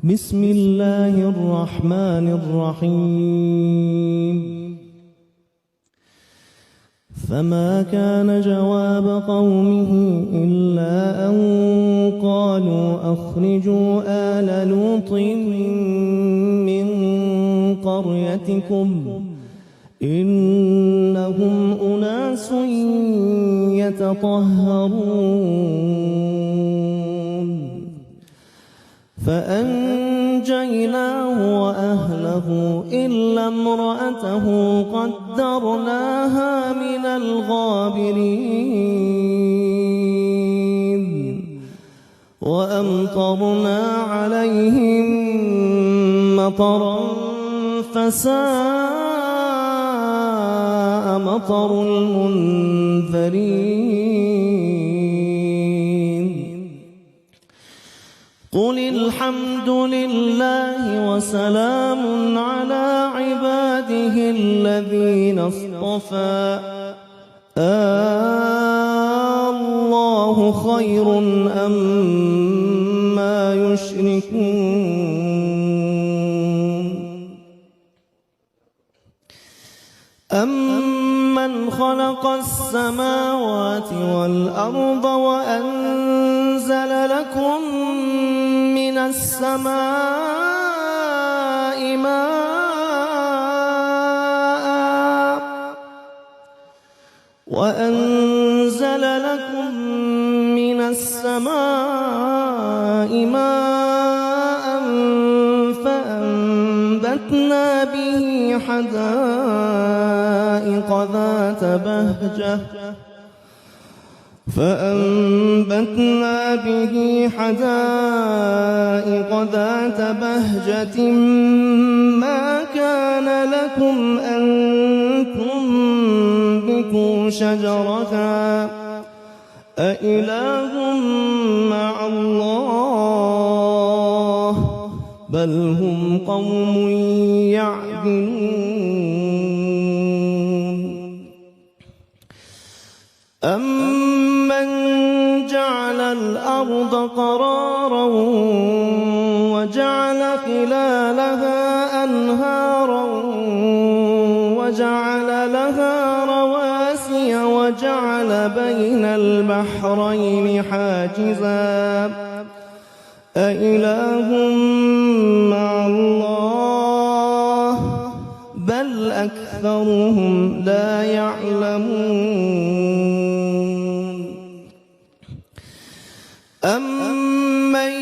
بسم الله الرحمن الرحيم. فما كان جواب قومه إلا أن قالوا أخرجوا آل لوط من قريتكم إنهم أناس يتطهرون. فأنجيناه وأهله إلا امرأته قدرناها من الغابرين. وأمطرنا عليهم مطرا فساء مطر المنذرين. قل الحمد لله وسلام على عباده الذين اصطفى الله خير أما يشركون. أمن خلق السماوات والأرض وأنزل لكم من السماء ماء فأنبتنا به حدائق ذات بهجة ما كان لكم أن تنبتوا شجرها أإله مع الله بل هم قوم يعدلون. أمن جعل الأرض قرارا وجعل خلالها أنهارا وجعل لها رواسي وجعل بين البحرين حاجزا أإله مع الله بل أكثرهم لا يعلمون. أمن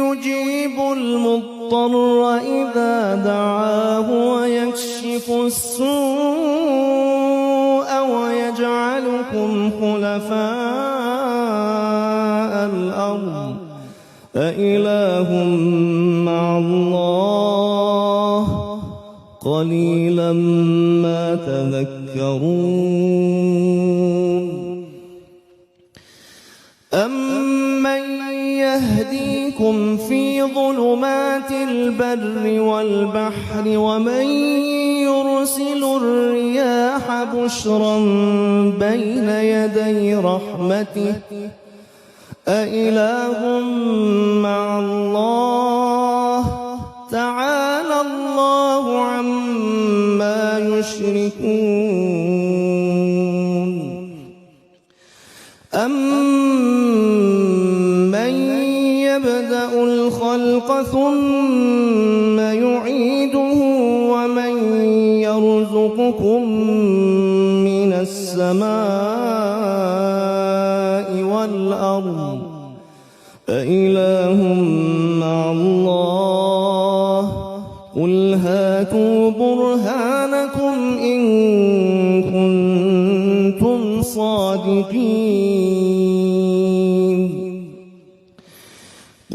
يجيب المضطر إذا دعاه ويكشف السوء ويجعلكم خلفاء الأرض أإله مع الله قليلا ما تذكرون. أمن يهديكم في ظلمات البر والبحر ومن يرسل الرياح بشرا بين يدي رحمته أإله مع الله تعالى الله عما يشركون. أمن يبدأ الخلق ثم يعيده ومن يرزقكم من السماء والأرض أإله مع الله قل هاتوا برهانكم إن كنتم صادقين.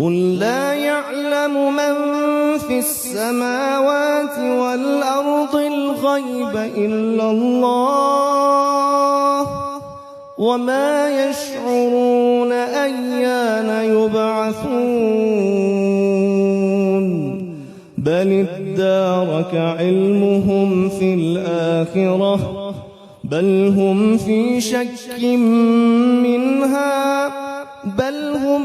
قل لا يعلم من في السماوات والأرض الغيب إلا الله وما يشعرون أيان يبعثون بل ادارك علمهم في الآخرة بل هم في شك منها بل هم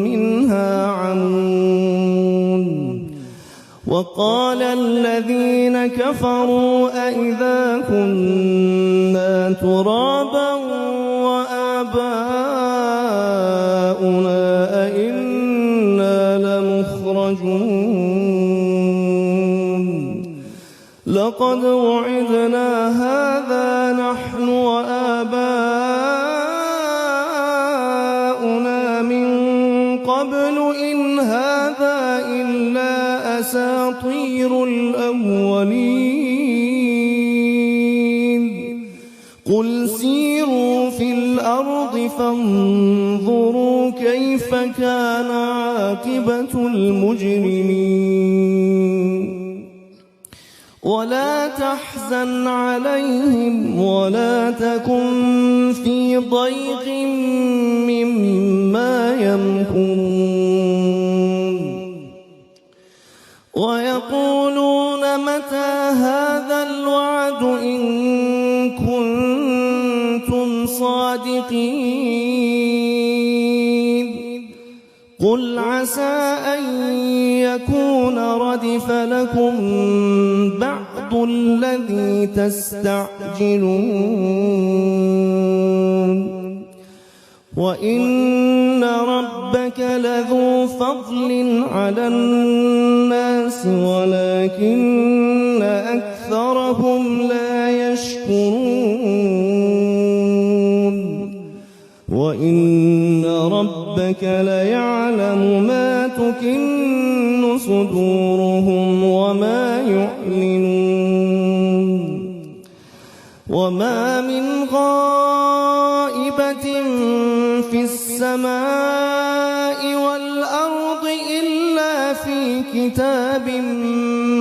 منها عمون. وقال الذين كفروا أئذا كنا ترابا وآباؤنا أئنا لمخرجون لقد وعدنا هذا نحن وآباؤنا من قبل إن هذا إلا أساطير الأولين قل سيروا في الأرض فانظروا كيف كان عاقبة المجرمين ولا تحزن عليهم ولا تكن في ضيق مما يمكرون ويقولون متى هذا الوعد إن كنتم صادقين قل عسى أن يكون ردف لكم بعض الذي تستعجلون وإن ربك لذو فضل على الناس ولكن أكثرهم لا يشكرون وإن ربك ليعلم ما تكن صدورهم وما يعلنون وما من غائبة في السماء والأرض إلا في كتاب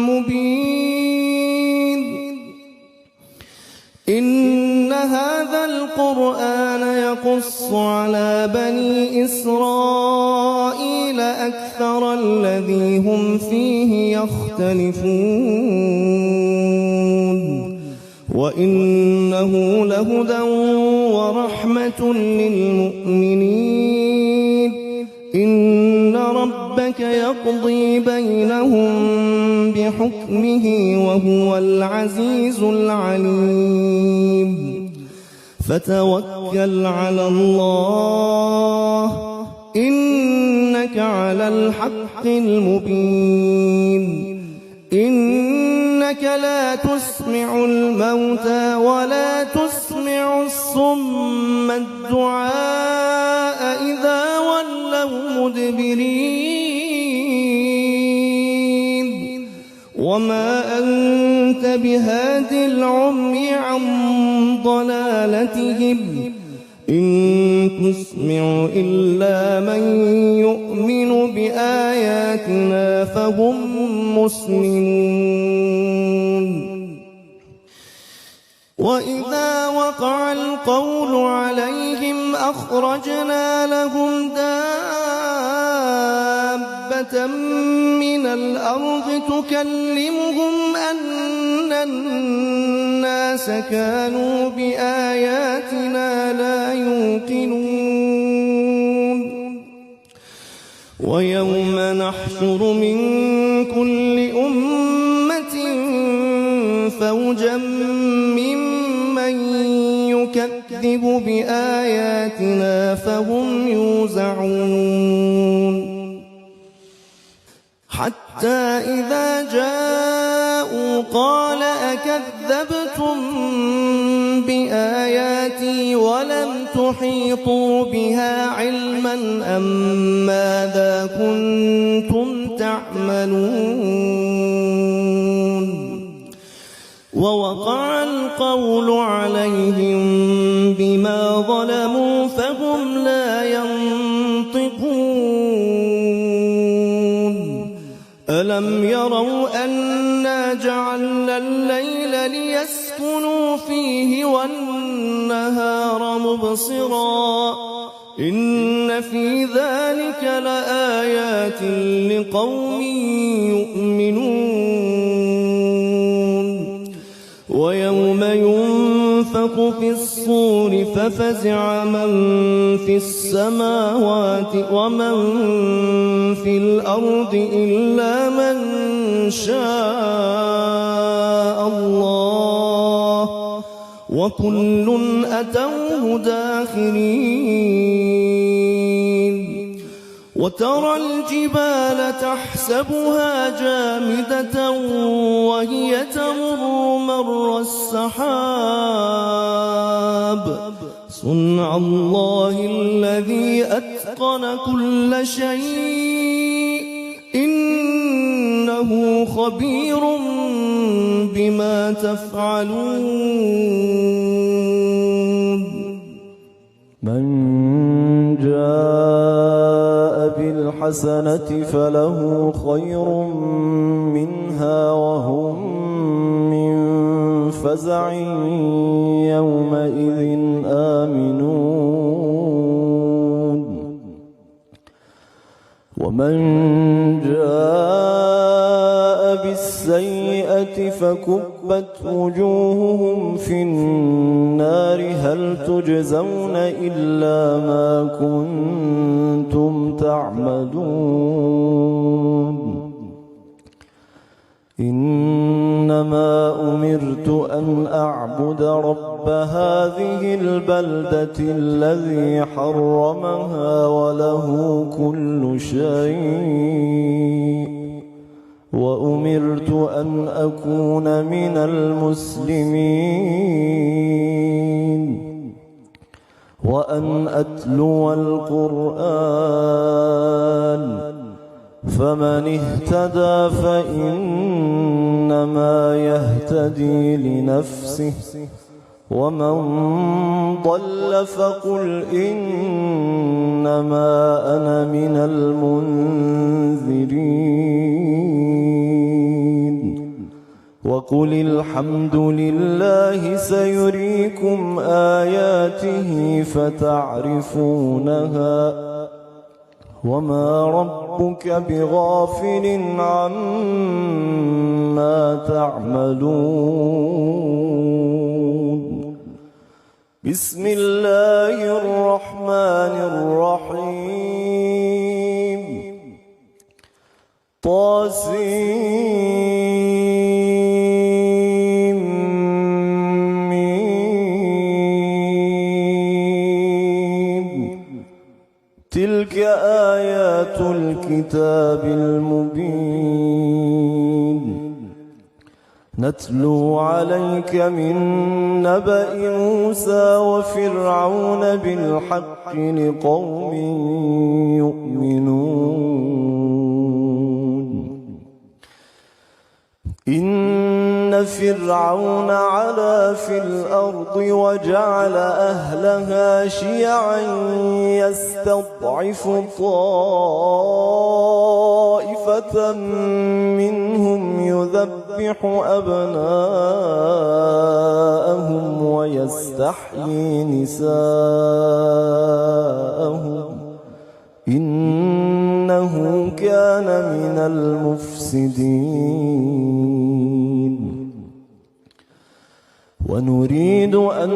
مبين إن هذا القرآن يقص على بني إسرائيل أكثر الذي هم فيه يختلفون وإنه لهدى ورحمة للمؤمنين إن ربك يقضي بينهم بحكمه وهو العزيز العليم فتوكل على الله إنك على الحق المبين إنك لا تسمع الموتى ولا تسمع الصم الدعاء إذا ولوا مدبرين وما أنت بهاد العمي عن ضلالتهم إن تسمع إلا من يؤمن بآياتنا فهم مسلمون وإذا وقع القول عليهم أخرجنا لهم دابة من الأرض تكلمهم أن الناس كانوا بآياتنا لا يوقنون ويوم نحشر من كل أمة فوجا ممن يكذب بآياتنا فهم يوزعون حتى إذا جاءوا قال أكذبتم بآياتي ولم تحيطوا بها علما أم ماذا كنتم تعملون ووقع القول عليهم بما ظلموا فهم لا ينطقون ألم يروا أنا جعلنا الليل ليسكنوا فيه والنهار مبصرا إن في ذلك لآيات لقوم يؤمنون ويوم ينفخ ينفخ في الصور ففزع من في السماوات ومن في الأرض إلا من شاء الله وكل أتوه داخرين وترى الجبال تحسبها جامدة وهي تمر مر السحاب صنع الله الذي أتقن كل شيء إنه خبير بما تفعلون. من جاء بالحسنة فله خير منها وهم من فزع يومئذ آمنون ومن جاء بالسيئة فكبت وجوههم في النار هل تجزون إلا ما كنتم تعملون إنما أمرت أن أعبد رب هذه البلدة الذي حرمها وله كل شيء وأمرت أن أكون من المسلمين وأن أتلو القرآن فمن اهتدى فإنما يهتدي لنفسه ومن ضل فقل إنما أنا من المنذرين وقل الحمد لله سيريكم آياته فتعرفونها وما ربك بغافل عما تعملون بسم الله الرحمن الرحيم تلك آيات الكتاب المبين نتلو عليك من نبأ موسى وفرعون بالحق لقوم يؤمنون إن فرعون علا في الأرض وجعل أهلها شيعا يستضعف طائفة منهم يذبح أبناءهم ويستحيي نساءهم إنه كان من المفسدين ونريد أن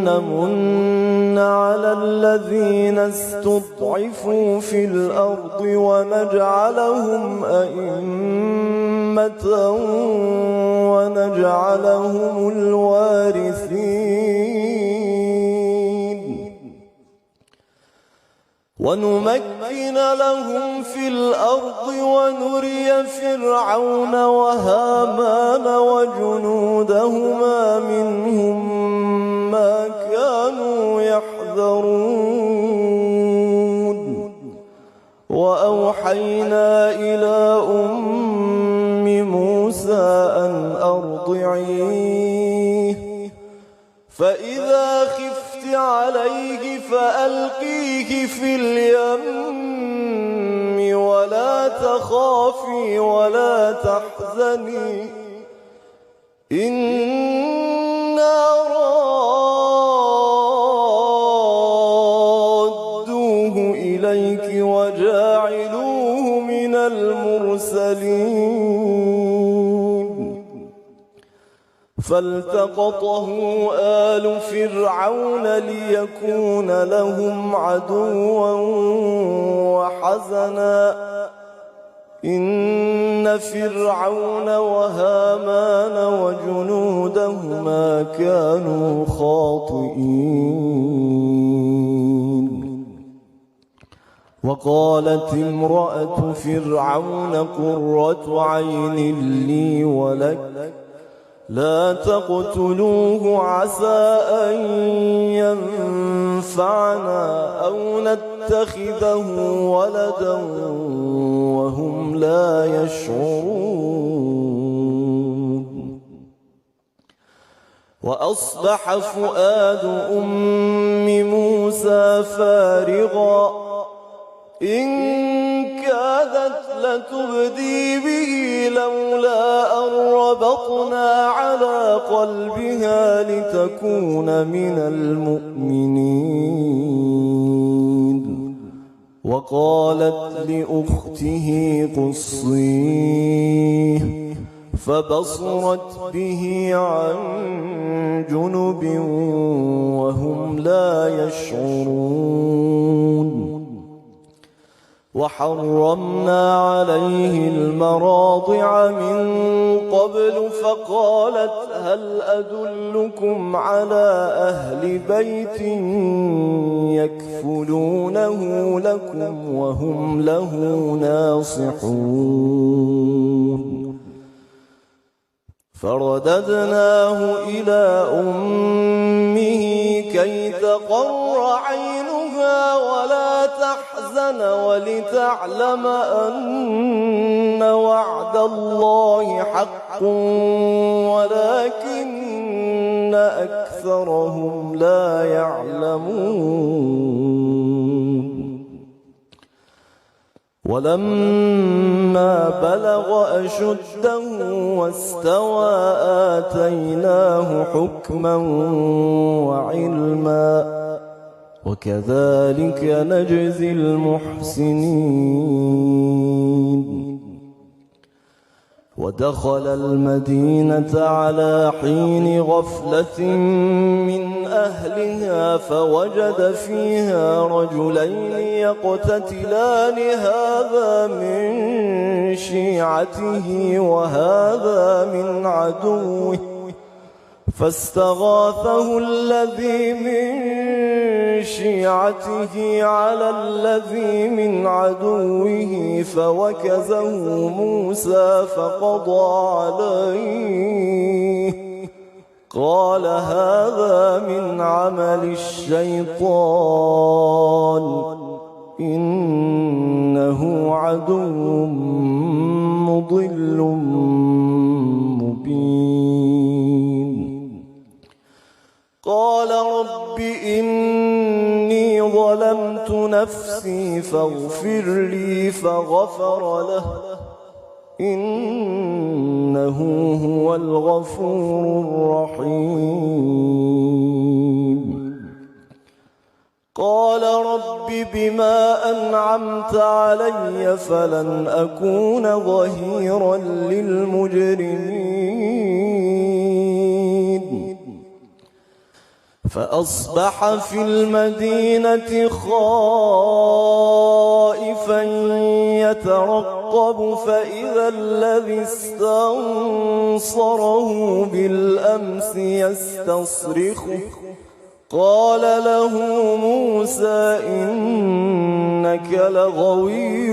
نمن على الذين استضعفوا في الأرض ونجعلهم أئمة ونجعلهم الوارثين ونمكن لهم في الأرض ونري فرعون وهامان وجنودهما منهم ما كانوا يحذرون وأوحينا إلى أم موسى أن أرضعيه فإذا خفت عليه فألقيه في اليم ولا تخافي ولا تحزني إنا رادوه إليك وجاعلوه من المرسلين فالتقطه آل فرعون ليكون لهم عدوا وحزنا إن فرعون وهامان وجنودهما كانوا خاطئين. وقالت امرأة فرعون قرة عين لي ولك لا تقتلوه عسى أن ينفعنا أو نتخذه ولدا وهم لا يشعرون. وأصبح فؤاد أم موسى فارغا إن كادت لتبدي به لولا أن ربطنا على قلبها لتكون من المؤمنين. وقالت لأخته قصيه فبصرت به عن جنب وهم لا يشعرون. وحرمنا عليه المراضع من قبل فقالت هل أدلكم على أهل بيت يكفلونه لكم وهم له ناصحون. فرددناه إلى أمه كي تقر عينها ولا تحزن ولتعلم أن وعد الله حق ولكن أكثرهم لا يعلمون. ولما بلغ أشده واستوى آتيناه حكما وعلما وكذلك نجزي المحسنين. ودخل المدينة على حين غفلة من أهلها فوجد فيها رجلين يقتتلان هذا من شيعته وهذا من عدوه فاستغاثه الذي من شيعته على الذي من عدوه فوكزه موسى فقضى عليه قال هذا من عمل الشيطان إنه عدو مضل مبين. قال رب إني ظلمت نفسي فاغفر لي فغفر له إنه هو الغفور الرحيم. قال رب بما أنعمت علي فلن أكون ظهيرا للمجرمين. فأصبح في المدينة خائفا يترقب فإذا الذي استنصره بالأمس يستصرخه قال له موسى إنك لغوي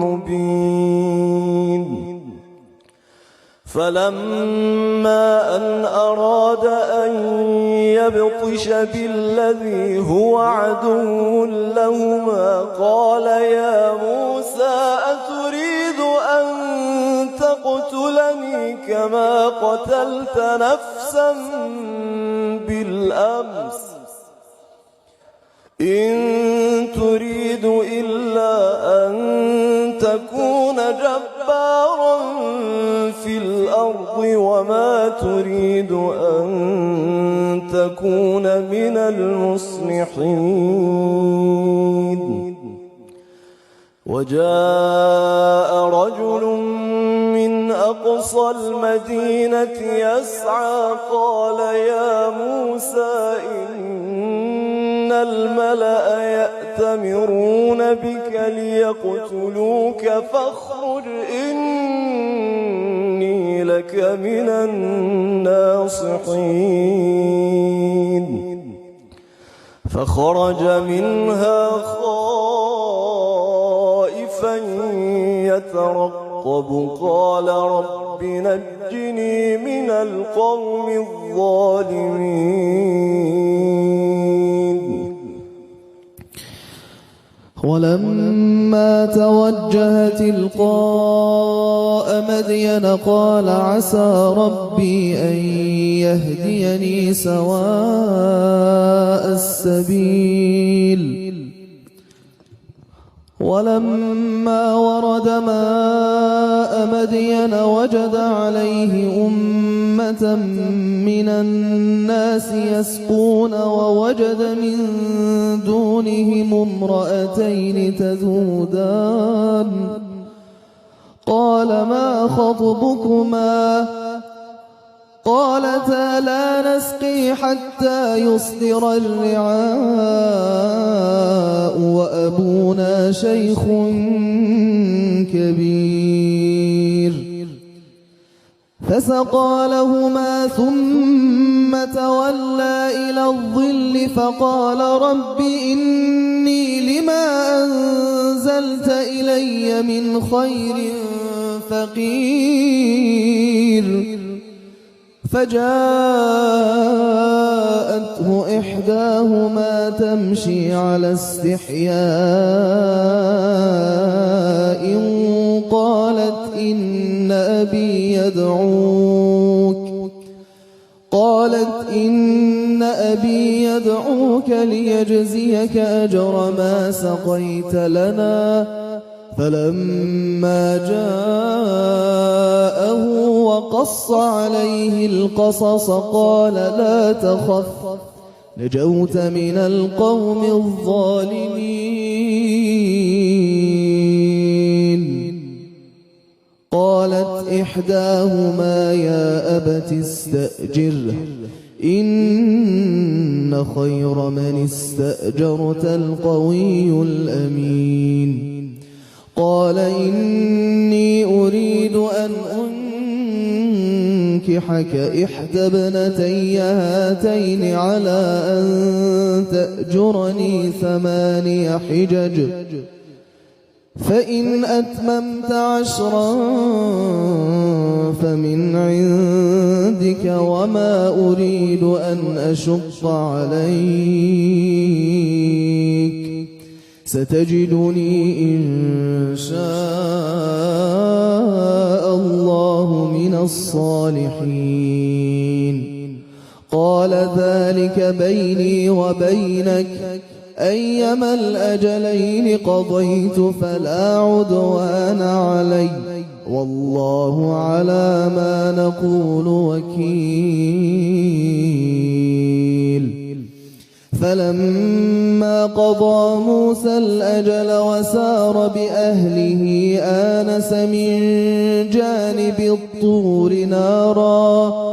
مبين. فلما أن أراد أن يبطش بالذي هو عدو لهما قال يا موسى أتريد أن تقتلني كما قتلت نفسا بالأمس إن تريد إلا أن تكون جبارا في الأرض وما تريد أن تكون من المصلحين. وجاء رجل من أقصى أقصى المدينة يسعى قال يا موسى إن الملأ يأتمرون بك ليقتلوك فاخرج إني لك من الناصحين فخرج منها خائفا يترقب قال رب نجني من القوم الظالمين ولما توجه تلقاء مدين قال عسى ربي أن يهديني سواء السبيل ولما ورد ماء مدين وجد عليه أمة من الناس يسقون ووجد من دونهم امرأتين تذودان قال ما خطبكما قالتا لا نسقي حتى يصدر الرعاء وأبونا شيخ كبير فسقى لهما ثم تولى إلى الظل فقال رب إني لما أنزلت إلي من خير فقير فجاءته إحداهما تمشي على استحياء قالت إن أبي يدعوك ليجزيك أجر ما سقيت لنا فلما جاءه وقص عليه القصص قال لا تخف نجوت من القوم الظالمين قالت إحداهما يا أبت استأجره إن خير من استأجرت القوي الأمين قال إني أريد أن أنكحك إحدى ابنتي هاتين على أن تأجرني 8 حجج فإن أتممت 10 فمن عندك وما أريد أن أشق عليك ستجدني إن شاء الله من الصالحين قال ذلك بيني وبينك أيما الأجلين قضيت فلا عدوان علي والله على ما نقول وكيل فلما قضى موسى الأجل وسار بأهله آنس من جانب الطور نارا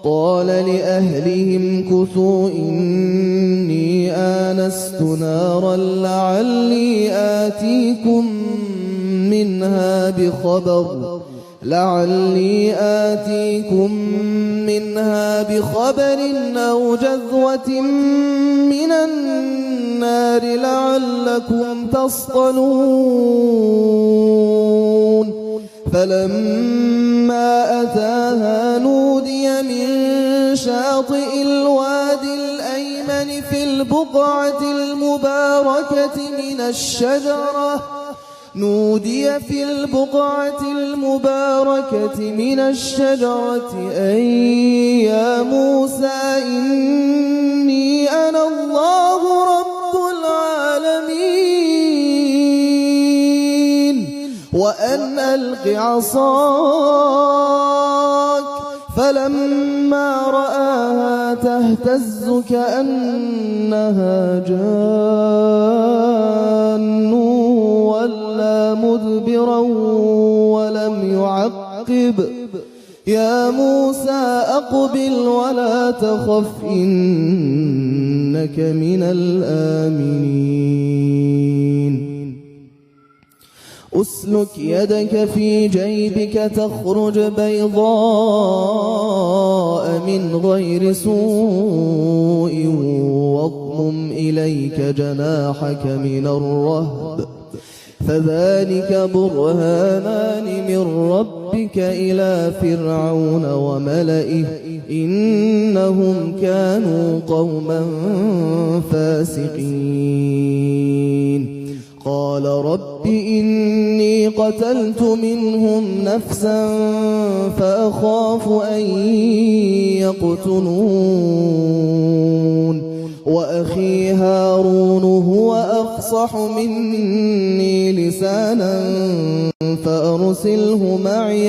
قال لأهلهم كثوا إني آنست نارا لعلي آتيكم منها بخبر أو جذوة من النار لعلكم تصطلون فلما أتاها نودي من شاطئ الوادي الأيمن في البقعة المباركة من الشجرة أي يا موسى إني أنا الله رب العالمين وأن ألق عصاك فلما رآها تهتز كأنها جان ولا مدبرا ولم يعقب يا موسى أقبل ولا تخف إنك من الآمنين أسلك يدك في جيبك تخرج بيضاء من غير سوء واضمم إليك جناحك من الرهب فذلك برهانان من ربك إلى فرعون وملئه إنهم كانوا قوما فاسقين قال رب إني قتلت منهم نفسا فأخاف أن يقتلون وأخي هارون هو أفصح مني لسانا فأرسله معي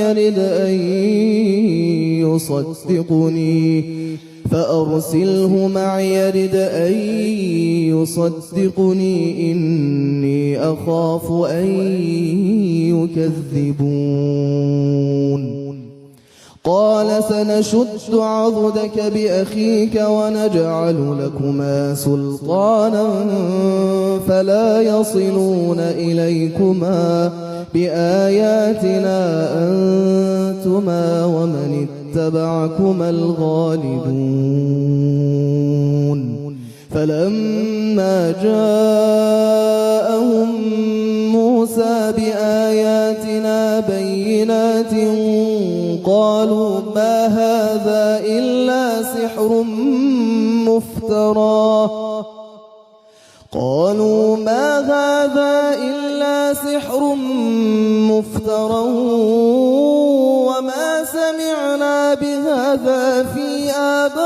يرد أن يصدقني إني أخاف أن يكذبون قال سنشد عضدك بأخيك ونجعل لكما سلطانا فلا يصلون إليكما بآياتنا أنتما ومن اتبعكما الغالبون فلما جاءهم موسى بآياتنا بينات قالوا ما هذا إلا سحر مفترى وما سمعنا بهذا في آبائنا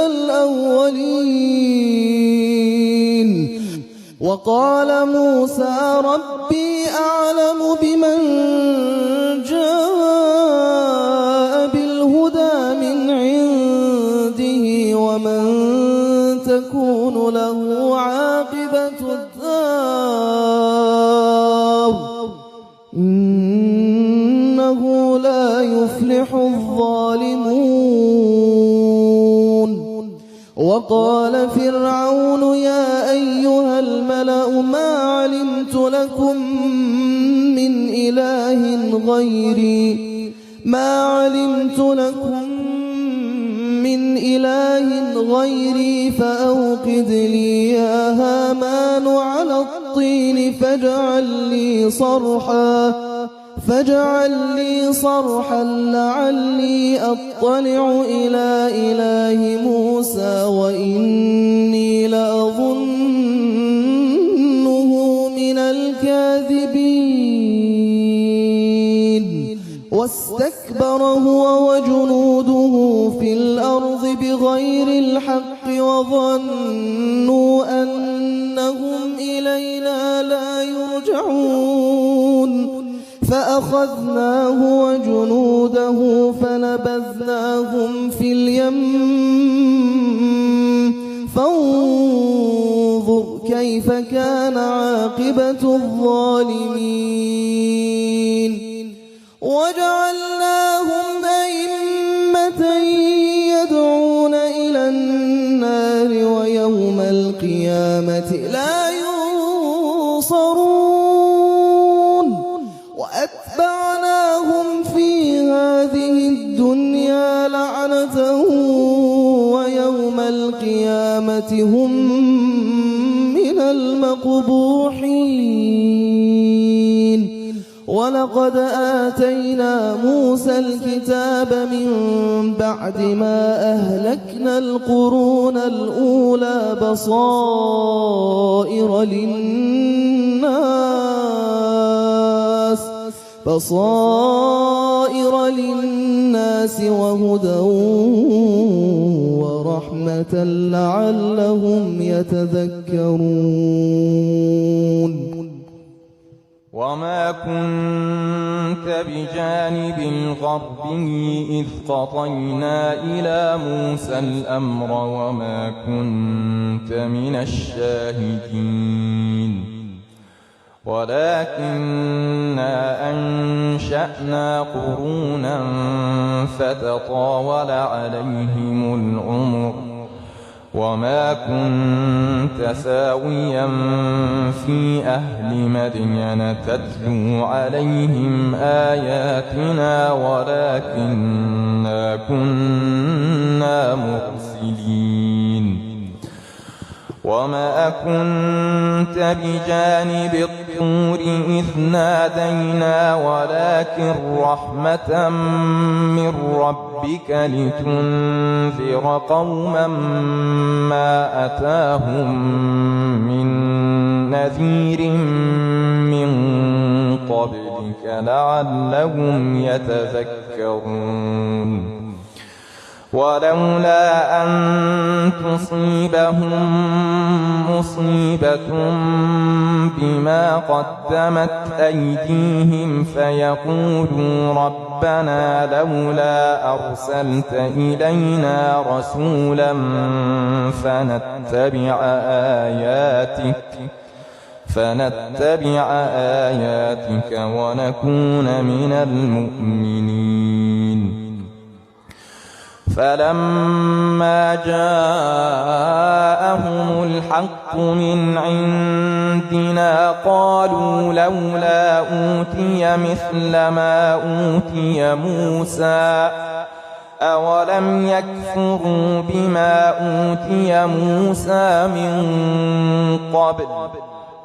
الأولين وقال موسى ربي أعلم بمن جاء بالهدى من عنده ومن تكون له عاقبة الدار إنه لا يفلح الظالمون وقال فرعون يا أيها الملأ ما علمت لكم من إله غيري فأوقد لي يا هامان على الطين فاجعل لي صرحا لعلي أطلع إلى إله موسى وإني لأظنه من الكاذبين واستكبر هو وجنوده في الأرض بغير الحق وظنوا أنهم إلينا لا يرجعون فأخذناه وجنوده فنبذناهم في اليم فانظر كيف كان عاقبة الظالمين وجعلناهم أئمة يدعون إلى النار ويوم القيامة لا ينصرون وأتبعناهم في هذه الدنيا لعنة ويوم القيامة هم من المقبوحين ولقد آتينا موسى الكتاب من بعد ما أهلكنا القرون الأولى بصائر للناس وهدى ورحمة لعلهم يتذكرون وما كنت بجانب الغربي إذ قضينا إلى موسى الأمر وما كنت من الشاهدين ولكننا أنشأنا قرونا فتطاول عليهم العمر وما كنت ثاويا في أهل مدين تتلو عليهم آياتنا ولكننا كنا مرسلين وما كنت بجانب الطور إذ نادينا ولكن رحمة من ربك لتنذر قوما ما أتاهم من نذير من قبلك لعلهم يتذكرون ولولا أن تصيبهم مصيبة بما قدمت أيديهم فيقولوا ربنا لولا أرسلت إلينا رسولا فنتبع آياتك ونكون من المؤمنين فلما جاءهم الحق من عندنا قالوا لولا أوتي مثل ما أوتي موسى أولم يكفروا بما أوتي موسى من قبل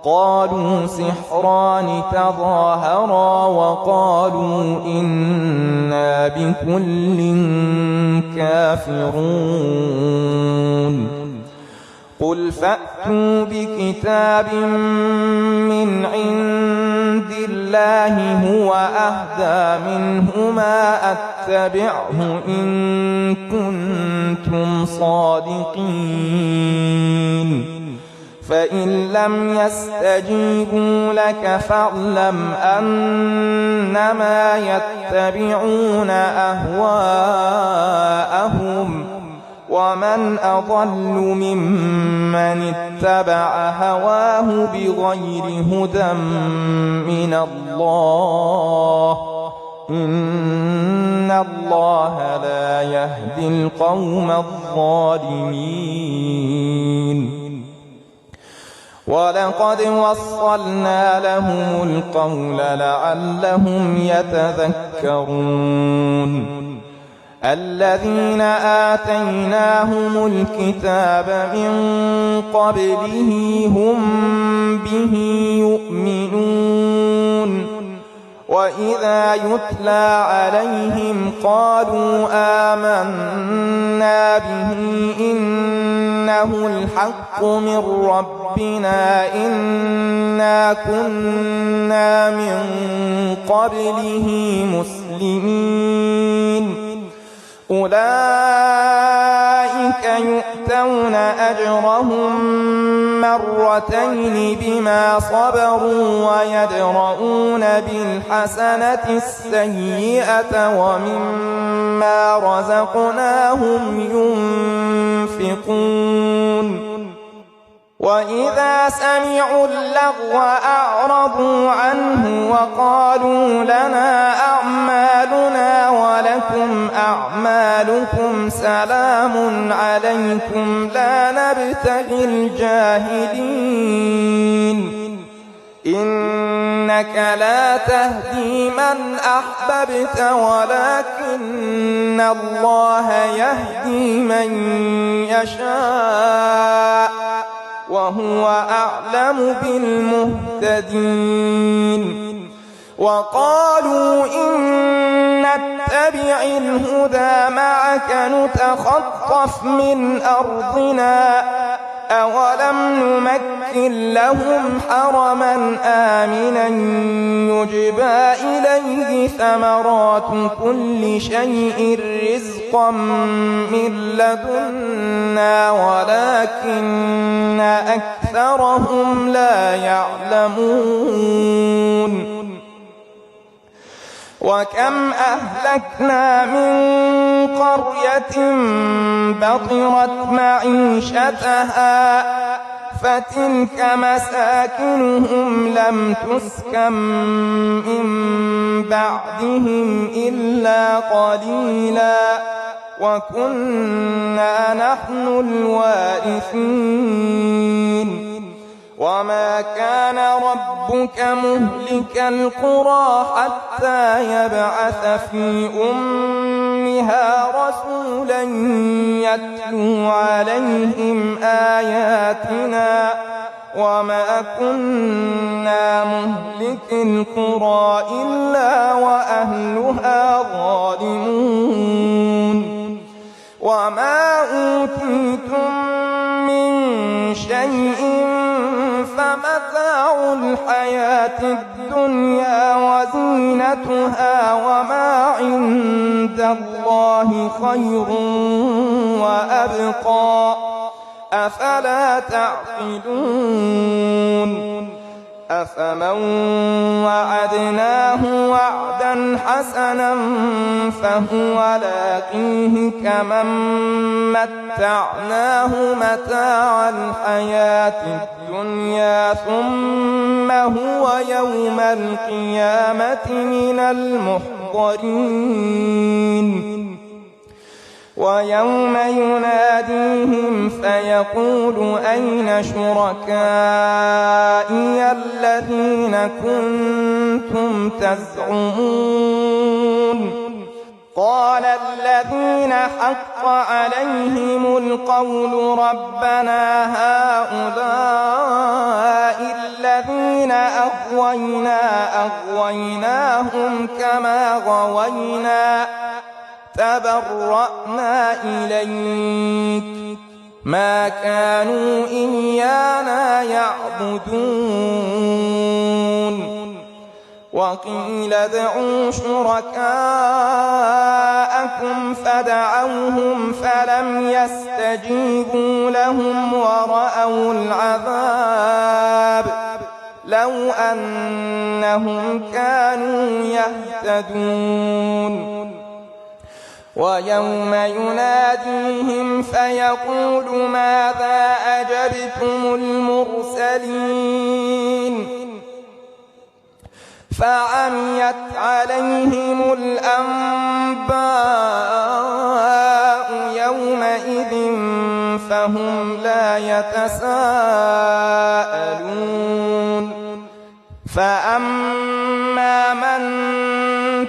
قالوا سحران تظاهرا وقالوا إنا بكل كافرون قل فأتوا بكتاب من عند الله هو أهدى منهما أتبعه إن كنتم صادقين فإن لم يستجيبوا لك فاعلم أنما يتبعون أهواءهم ومن أضل ممن اتبع هواه بغير هدى من الله إن الله لا يهدي القوم الظالمين ولقد وصلنا لهم القول لعلهم يتذكرون الذين آتيناهم الكتاب من قبله هم به يؤمنون وإذا يتلى عليهم قالوا آمنا به إنه الحق من ربنا إنا كنا من قبله مسلمين أولئك يؤتون أجرهم مرتين بما صبروا ويدرؤون بالحسنة السيئة ومما رزقناهم ينفقون وإذا سمعوا اللغو أعرضوا عنه وقالوا لنا أعمالنا ولكم أعمالكم سلام عليكم لا نبتغي الجاهلين إنك لا تهدي من أحببت ولكن الله يهدي من يشاء وهو أعلم بالمهتدين وقالوا إن نتبع الهدى معك نتخطف من أرضنا أولم نمكن لهم حرما آمنا يجبى إليه ثمرات كل شيء رزقا من لدنا ولكن أكثر أكثرهم لا يعلمون وكم أهلكنا من قرية بطرت معيشتها فتلك مساكنهم لم تسكن من بعدهم إلا قليلا وكنا نحن الوارثين وما كان ربك مهلك القرى حتى يبعث في أمها رسولا يتلو عليهم آياتنا وما كنا مهلك القرى إلا وأهلها ظالمون وما أوتيتم من شيء فمتاع الحياة الدنيا وزينتها وما عند الله خير وأبقى أفلا تعقلون أفمن وعدناه وعدا حسنا فهو لاقيه كمن متعناه متاع الحياة الدنيا ثم هو يوم القيامة من المحضرين ويوم يناديهم فيقول أين شركائي الذين كنتم تزعمون قال الذين حق عليهم القول ربنا هؤلاء الذين أغويناهم كما غوينا تبرأنا إليك ما كانوا إيانا يعبدون وقيل ادعوا شركاءكم فدعوهم فلم يستجيبوا لهم ورأوا العذاب لو أنهم كانوا يهتدون ويوم يناديهم فيقول ماذا أجبتم المرسلين فعميت عليهم الأنباء يومئذ فهم لا يتساءلون فأما من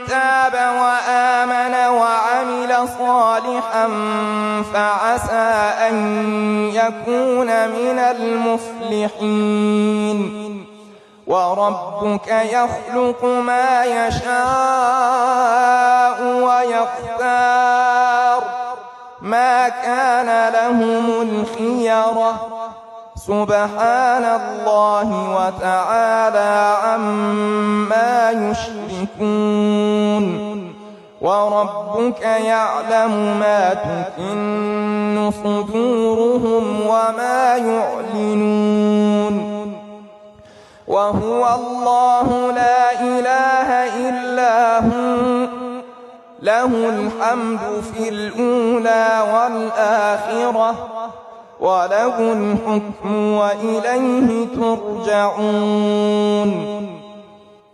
تاب وآمن وعمل صالحا فعسى أن يكون من المفلحين وربك يخلق ما يشاء ويختار ما كان لهم الخيرة سبحان الله وتعالى عما يشركون وربك يعلم ما تكن صدورهم وما يعلنون وهو الله لا إله إلا هو له الحمد في الأولى والآخرة وله الحكم وإليه ترجعون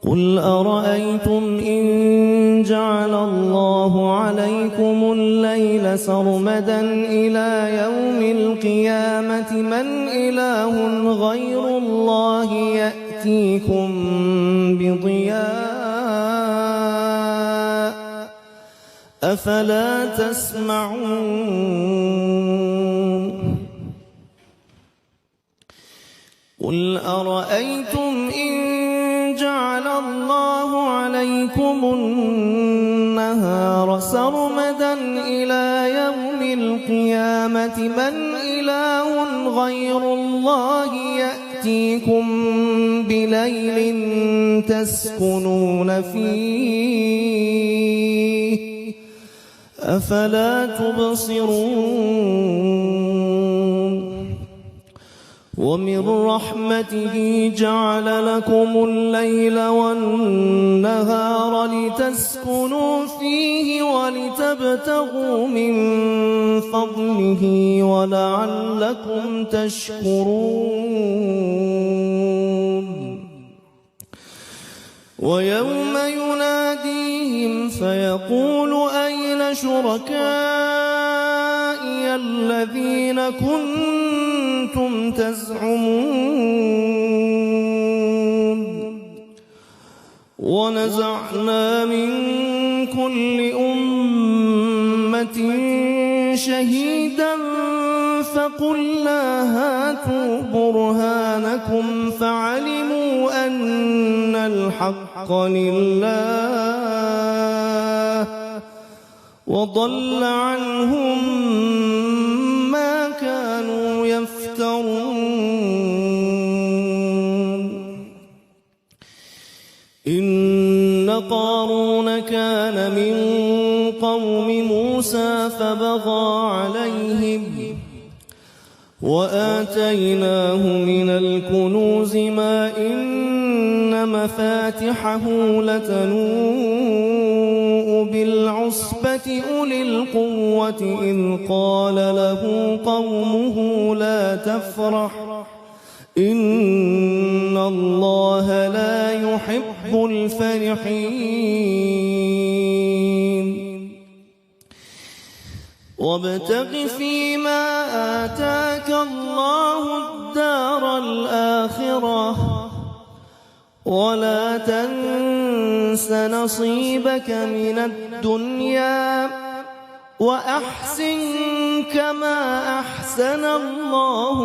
قل أرأيتم إن جعل الله عليكم الليل سرمدا إلى يوم القيامة من إله غير الله يأتيكم بضياء أفلا تسمعون قل أرأيتم إن جعل الله عليكم النهار سرمدا إلى يوم القيامة من إله غير الله يأتيكم بليل تسكنون فيه أفلا تبصرون ومن رحمته جعل لكم الليل والنهار لتسكنوا فيه ولتبتغوا من فضله ولعلكم تشكرون ويوم يناديهم فيقول أين شركائي الذين كنتم تزعمون ونزعنا من كل أمة شهيدا فقلنا هاتوا برهانكم فعلموا أن الحق لله وضل عنهم ما كانوا يفترون إن قارون كان من قوم موسى فبغى عليهم وآتيناه من الكنوز ما إن مفاتحه لتنوء بالعصبة أولي القوة إذ قال له قومه لا تفرح إن الله لا يحب الفرحين وابتغ فيما آتاك الله الدار الآخرة ولا تنس نصيبك من الدنيا وأحسن كما أحسن الله